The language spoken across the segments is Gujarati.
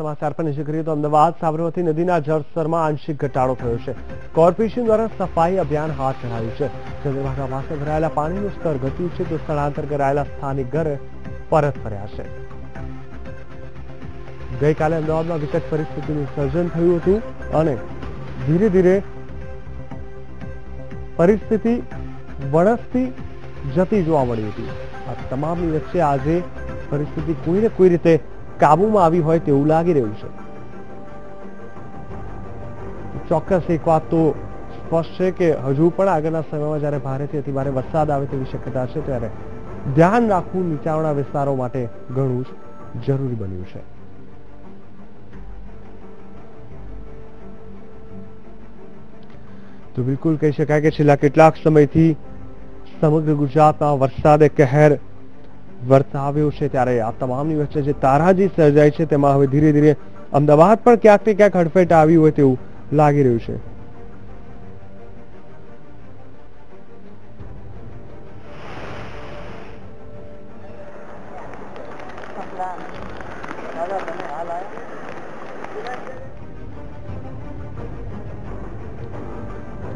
સમાચાર પર નજર કરીએ તો અમદાવાદ સાબરમતી નદીના જળસ્તરમાં આંશિક ઘટાડો થયો છે. કોર્પોરેશન દ્વારા સફાઈ અભિયાન હાથ ધરાયું છે. ચંદ્રભાગા પાસે ભરાયેલા પાણીનું સ્તર ઘટ્યું છે તો સ્થળાંતર કરાયેલા સ્થાનિક ઘરે પરત ફર્યા છે. ગઈકાલે અમદાવાદમાં વિકટ પરિસ્થિતિનું સર્જન થયું હતું અને ધીરે ધીરે પરિસ્થિતિ વણસતી જતી જોવા મળી હતી. આ તમામની વચ્ચે આજે પરિસ્થિતિ કોઈને કોઈ રીતે કાબુમાં આવી હોય તેવું લાગી રહ્યું છે. ચોક્કસ એક વાત તો સ્પષ્ટ છે કે હજુ પણ આગળના સમયમાં જ્યારે ભારેથી અતિભારે વરસાદ આવે તેવી શક્યતા છે ત્યારે ધ્યાન રાખવું નીચાણવાળા વિસ્તારો માટે ઘણું જ જરૂરી બન્યું છે. તો બિલકુલ કહી શકાય કે છેલ્લા કેટલાક સમયથી સમગ્ર ગુજરાતમાં વરસાદે કહેર વર્તાવ્યો છે ત્યારે આ તમામની વચ્ચે જે તારાજી સર્જાય છે તેમાં હવે ધીરે ધીરે અમદાવાદ પણ ક્યાંક ને ક્યાંક હડફેટ આવ્યું હોય તેવું લાગી રહ્યું છે.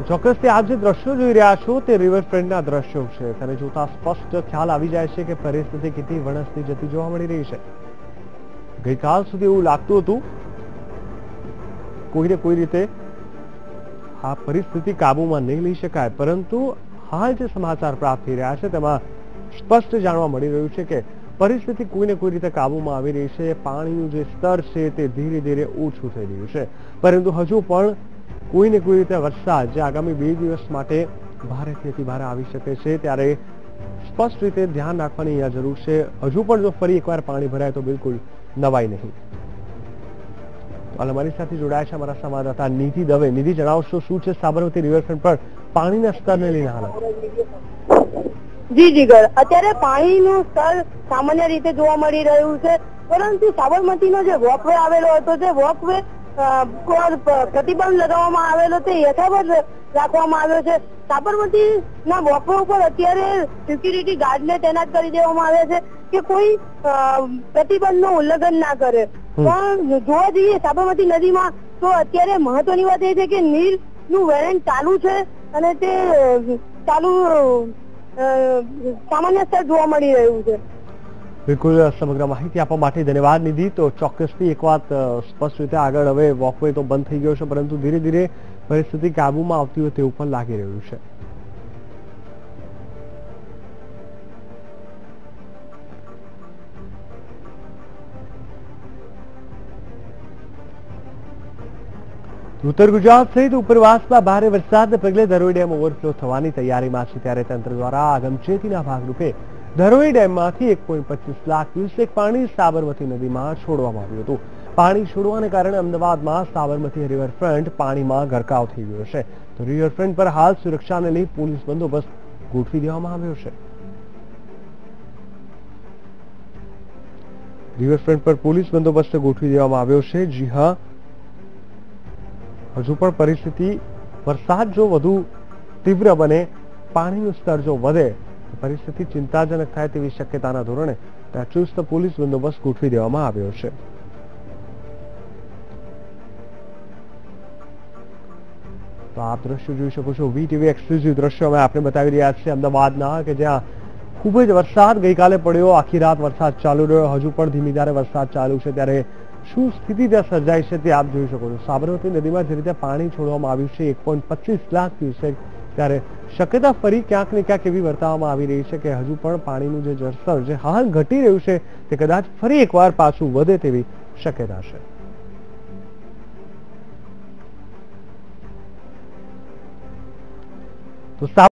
ચોક્કસથી આપ જે દ્રશ્યો જોઈ રહ્યા છો તે રિવરફ્રન્ટના દ્રશ્યો છે. તેને જોતા સ્પષ્ટ ખ્યાલ આવી જાય છે કે પરિસ્થિતિ કેટલી વણસતી જતી જોવા મળી રહી છે. ગઈકાલ સુધી એવું લાગતું હતું કોઈને કોઈ રીતે આ પરિસ્થિતિ કાબુમાં નહીં લઈ શકાય, પરંતુ હાલ જે સમાચાર પ્રાપ્ત થઈ રહ્યા છે તેમાં સ્પષ્ટ જાણવા મળી રહ્યું છે કે પરિસ્થિતિ કોઈને કોઈ રીતે કાબુમાં આવી રહી છે. પાણીનું જે સ્તર છે તે ધીરે ધીરે ઓછું થઈ રહ્યું છે, પરંતુ હજુ પણ કોઈને કોઈ રીતે વરસાદ જે આગામી 2 દિવસ માટે ભારેથી અતિભારે આવી શકે છે ત્યારે સ્પષ્ટ રીતે ધ્યાન રાખવાની અહીંયા જરૂર છે. હજુ પણ જો ફરી એકવાર પાણી ભરાય તો બિલકુલ નવાઈ નહીં. અમારી સાથે જોડાયા છે અમારા સંવાદદાતા નિધિ દવે. નિધિ, જણાવશો શું છે સાબરમતી રિવરફ્રન્ટ પર પાણીના સ્તરને લઈને હાલત? જી જીગર, અત્યારે પાણીનું સ્તર સામાન્ય રીતે જોવા મળી રહ્યું છે, પરંતુ સાબરમતીનો જે વોકવે આવેલો હતો તે વોકવે પ્રતિબંધ લગાવવામાં આવેલો તે યથાવત રાખવામાં આવ્યો છે. સાબરમતીના વોકવે ઉપર અત્યારે સિક્યુરિટી ગાર્ડને તૈનાત કરી દેવામાં આવ્યા છે કે કોઈ પ્રતિબંધનું ઉલ્લંઘન ના કરે. પણ જોવા જઈએ સાબરમતી નદીમાં તો અત્યારે મહત્વની વાત એ છે કે નીરનું વહેણ ચાલુ છે અને તે ચાલુ સામાન્ય સ્તર જોવા મળી રહ્યું છે. બિલકુલ, સમગ્ર માહિતી આપવા માટે ધન્યવાદ નિધિ. તો ચોક્કસથી એક વાત સ્પષ્ટ રીતે આગળ હવે વોકવે તો બંધ થઈ ગયો છે, પરંતુ ધીરે ધીરે પરિસ્થિતિ કાબુમાં આવતી હોય તેવું પણ લાગી રહ્યું છે. ઉત્તર ગુજરાત સહિત ઉપરવાસમાં ભારે વરસાદને પગલે ધરોઈ ડેમ ઓવરફ્લો થવાની તૈયારીમાં છે ત્યારે તંત્ર દ્વારા અગમચેતીના ભાગરૂપે ધરોઈ ડેમમાંથી 1.25 લાખ ક્યુસેક પાણી સાબરમતી નદીમાં છોડવામાં આવ્યું હતું. પાણી છોડવાને કારણે અમદાવાદમાં સાબરમતી રિવરફ્રન્ટ પાણીમાં ગરકાવ થઈ ગયો છે. તો રિવરફ્રન્ટ પર હાલ સુરક્ષાને લઈ પોલીસ બંદોબસ્ત ગોઠવી દેવામાં આવ્યો છે. રિવરફ્રન્ટ પર પોલીસ બંદોબસ્ત ગોઠવી દેવામાં આવ્યો છે. જી હા, હજુ પણ પરિસ્થિતિ વરસાદ જો વધુ તીવ્ર બને, પાણીનું સ્તર જો વધે, પરિસ્થિતિ ચિંતાજનક થાય તેવી શક્યતાના ધોરણે ચુસ્ત પોલીસ બંદોબસ્ત ગોઠવી દેવામાં આવ્યો છે. તો આપ દ્રશ્યો જોઈ શકો છો. વીટીવી એક્સક્લુઝિવ દ્રશ્યો અમે આપને બતાવી રહ્યા છીએ અમદાવાદના, કે જ્યાં ખૂબ જ વરસાદ ગઈકાલે પડ્યો. આખી રાત વરસાદ ચાલુ રહ્યો. હજુ પણ ધીમી ધારે વરસાદ ચાલુ છે ત્યારે શું સ્થિતિ ત્યાં સર્જાય છે તે આપ જોઈ શકો છો. સાબરમતી નદીમાં જે રીતે પાણી છોડવામાં આવ્યું છે 1.25 લાખ ક્યુસેક, ત્યારે શક્યતા ફરી ક્યાંક ને ક્યાંક એવી વર્તાવવામાં આવી રહી છે કે હજુ પણ પાણીનું જે જળસ્તર જે હાલ ઘટી રહ્યું છે તે કદાચ ફરી એકવાર પાછું વધે તેવી શક્યતા છે. તો